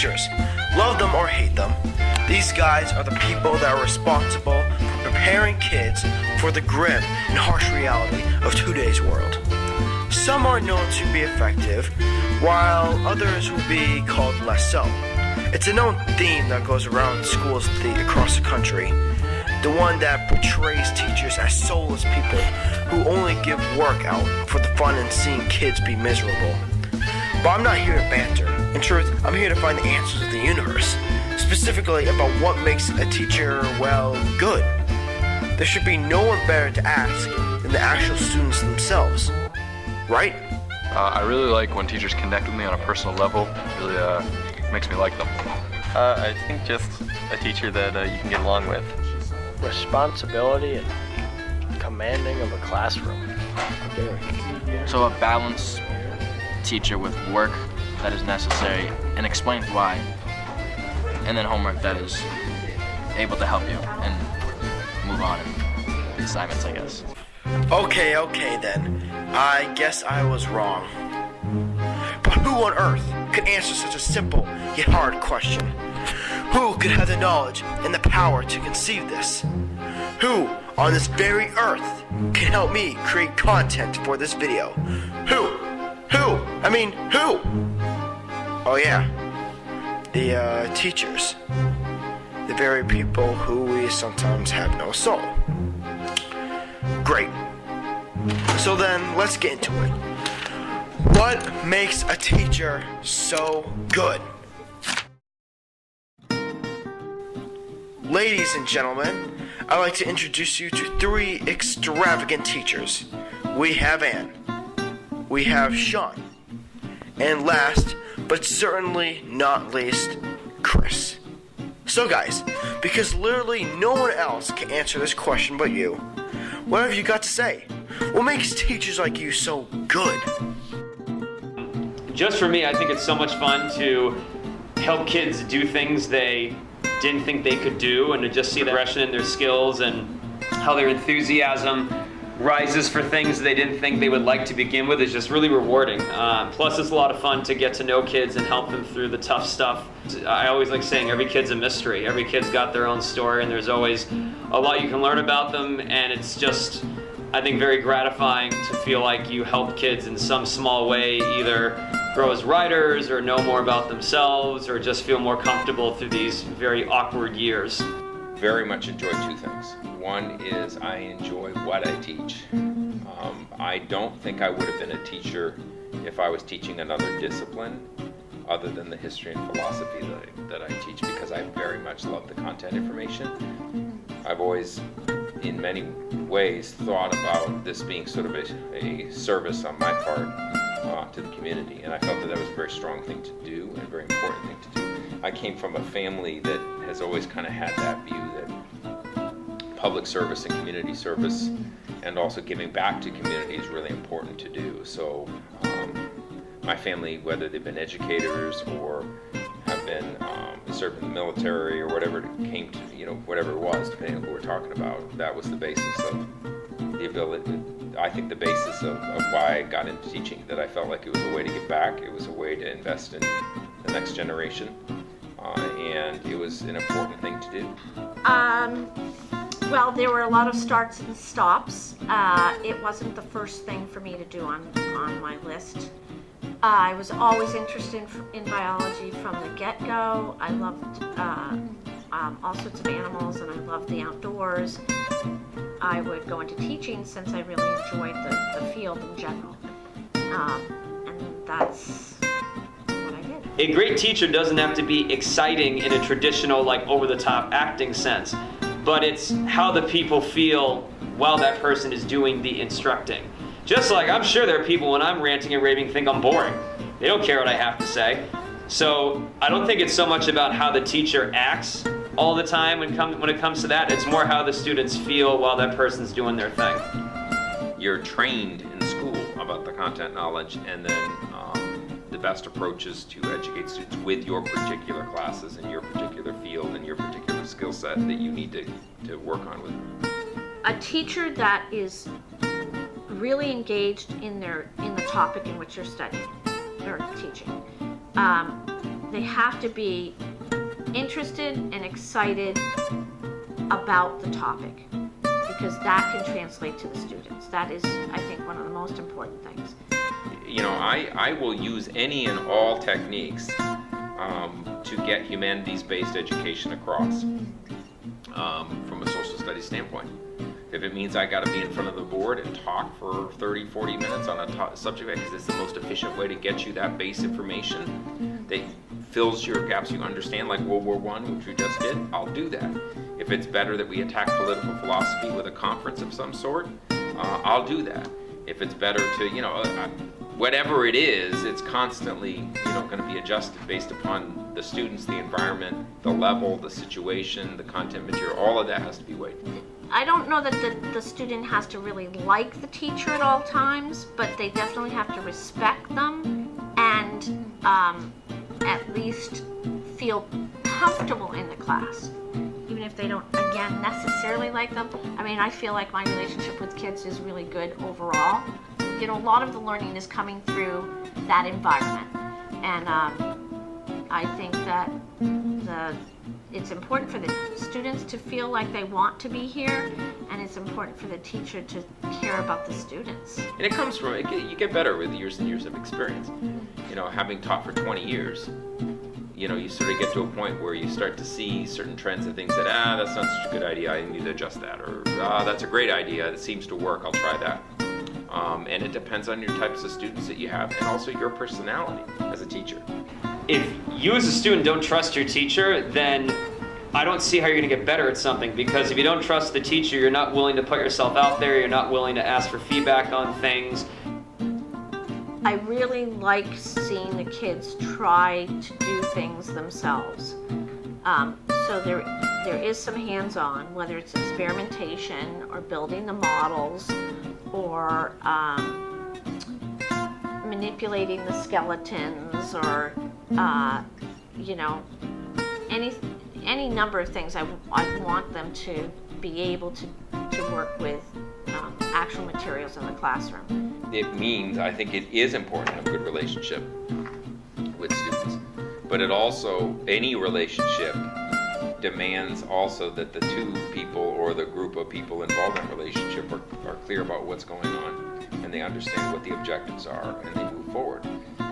Teachers, love them or hate them, these guys are the people that are responsible for preparing kids for the grim and harsh reality of today's world. Some are known to be effective, while others will be called less so. It's a known theme that goes around schools across the country. The one that portrays teachers as soulless people who only give work out for the fun and seeing kids be miserable. But I'm not here to banter. In truth, I'm here to find the answers of the universe, specifically about what makes a teacher, well, good. There should be no one better to ask than the actual students themselves, right? I really like when teachers connect with me on a personal level. It really makes me like them. I think just a teacher that you can get along with. Responsibility and commanding of a classroom. So a balanced teacher with work that is necessary and explains why, and then homework that is able to help you and move on in the assignments, I guess. Okay then. I guess I was wrong. But who on earth could answer such a simple yet hard question? Who could have the knowledge and the power to conceive this? Who on this very earth can help me create content for this video? Who? Oh yeah, the teachers. The very people who we sometimes have no soul. Great. So then, let's get into it. What makes a teacher so good? Ladies and gentlemen, I'd like to introduce you to 3 extravagant teachers. We have Anne, we have Sean, and last, but certainly not least, Chris. So guys, because literally no one else can answer this question but you, what have you got to say? What makes teachers like you so good? Just for me, I think it's so much fun to help kids do things they didn't think they could do, and to just see the progression in their skills and how their enthusiasm rises for things they didn't think they would like to begin with is just really rewarding. Plus, it's a lot of fun to get to know kids and help them through the tough stuff. I always like saying every kid's a mystery. Every kid's got their own story, and there's always a lot you can learn about them, and it's just, I think, very gratifying to feel like you help kids in some small way either grow as writers or know more about themselves or just feel more comfortable through these very awkward years. Very much enjoy 2 things. One is I enjoy what I teach. I don't think I would have been a teacher if I was teaching another discipline other than the history and philosophy that I teach, because I very much love the content information. I've always, in many ways, thought about this being sort of a service on my part to the community, and I felt that was a very strong thing to do and a very important thing to do. I came from a family that has always kind of had that view that public service and community service and also giving back to community is really important to do. So my family, whether they've been educators or have been served in the military or whatever it came to, whatever it was, depending on who we're talking about, that was the basis of the ability, I think the basis of why I got into teaching, that I felt like it was a way to give back, it was a way to invest in the next generation, and it was an important thing to do. Well, there were a lot of starts and stops. It wasn't the first thing for me to do on my list. I was always interested in biology from the get-go. I loved all sorts of animals, and I loved the outdoors. I would go into teaching since I really enjoyed the field in general. And that's what I did. A great teacher doesn't have to be exciting in a traditional, like, over-the-top acting sense, but it's how the people feel while that person is doing the instructing. Just like I'm sure there are people when I'm ranting and raving think I'm boring. They don't care what I have to say. So I don't think it's so much about how the teacher acts all the time when it comes to that. It's more how the students feel while that person's doing their thing. You're trained in school about the content knowledge, and then the best approach is to educate students with your particular classes and your particular field and your particular skill set that you need to work on with them. A teacher that is really engaged in the topic in which you're studying or teaching. they have to be interested and excited about the topic, because that can translate to the students. That is, I think, one of the most important things. You know, I will use any and all techniques to get humanities-based education across from a social studies standpoint. If it means I got to be in front of the board and talk for 30, 40 minutes on a subject, because it's the most efficient way to get you that base information that fills your gaps you understand, like World War I, which we just did, I'll do that. If it's better that we attack political philosophy with a conference of some sort, I'll do that. If it's better to, you know, whatever it is, it's constantly, you know, going to be adjusted based upon the students, the environment, the level, the situation, the content material, all of that has to be weighed. I don't know that the student has to really like the teacher at all times, but they definitely have to respect them and at least feel comfortable in the class, even if they don't, again, necessarily like them. I mean, I feel like my relationship with kids is really good overall. You know, a lot of the learning is coming through that environment, and I think that it's important for the students to feel like they want to be here, and it's important for the teacher to care about the students. And it comes from, you get better with years and years of experience. You know, having taught for 20 years, you know, you sort of get to a point where you start to see certain trends and things that, that's not such a good idea, I need to adjust that, or that's a great idea, it seems to work, I'll try that. And it depends on your types of students that you have, and also your personality as a teacher. If you as a student don't trust your teacher, then I don't see how you're going to get better at something, because if you don't trust the teacher, you're not willing to put yourself out there, you're not willing to ask for feedback on things. I really like seeing the kids try to do things themselves. So there is some hands-on, whether it's experimentation or building the models or manipulating the skeletons, or you know, any number of things. I want them to be able to work with actual materials in the classroom. It means, I think it is important to have a good relationship with students, but it also, any relationship demands also that the two people or the group of people involved in the relationship are clear about what's going on, and they understand what the objectives are, and they move forward.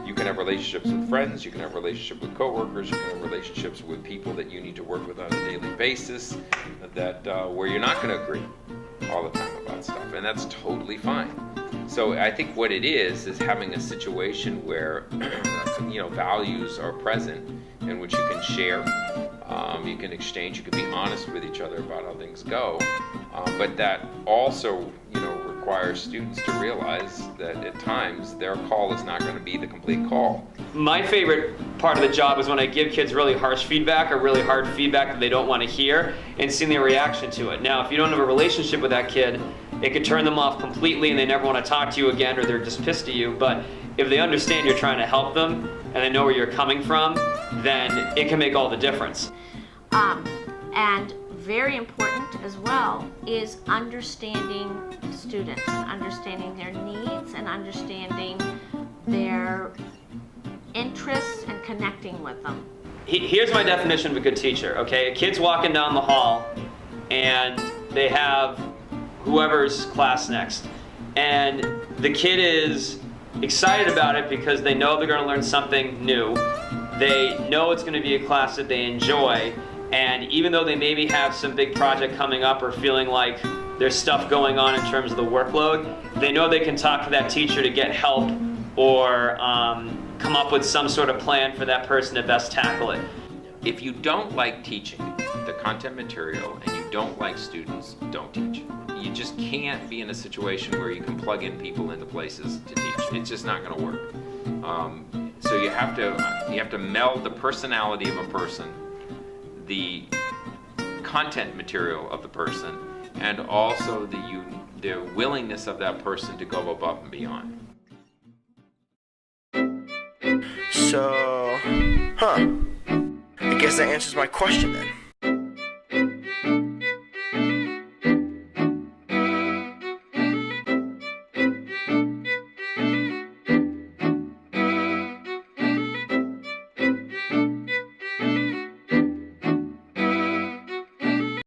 You can have relationships with friends, you can have relationships with coworkers, you can have relationships with people that you need to work with on a daily basis, that where you're not going to agree all the time about stuff, and that's totally fine. So I think what it is having a situation where you know, values are present in which you can share, you can exchange, you can be honest with each other about how things go, but that also, you know, requires students to realize that at times their call is not going to be the complete call. My favorite part of the job is when I give kids really harsh feedback or really hard feedback that they don't want to hear, and seeing their reaction to it. Now, if you don't have a relationship with that kid, it could turn them off completely and they never want to talk to you again, or they're just pissed at you. But if they understand you're trying to help them and they know where you're coming from, then it can make all the difference. And very important as well is understanding students, and understanding their needs, and understanding their interests, and connecting with them. Here's my definition of a good teacher, okay? A kid's walking down the hall and they have whoever's class next, and the kid is excited about it because they know they're going to learn something new. They know it's going to be a class that they enjoy, and even though they maybe have some big project coming up or feeling like there's stuff going on in terms of the workload, they know they can talk to that teacher to get help, or come up with some sort of plan for that person to best tackle it. If you don't like teaching the content material and you don't like students, don't teach. You just can't be in a situation where you can plug in people into places to teach. It's just not going to work. So you have to meld the personality of a person, the content material of the person, and also the willingness of that person to go above and beyond. So, I guess that answers my question then.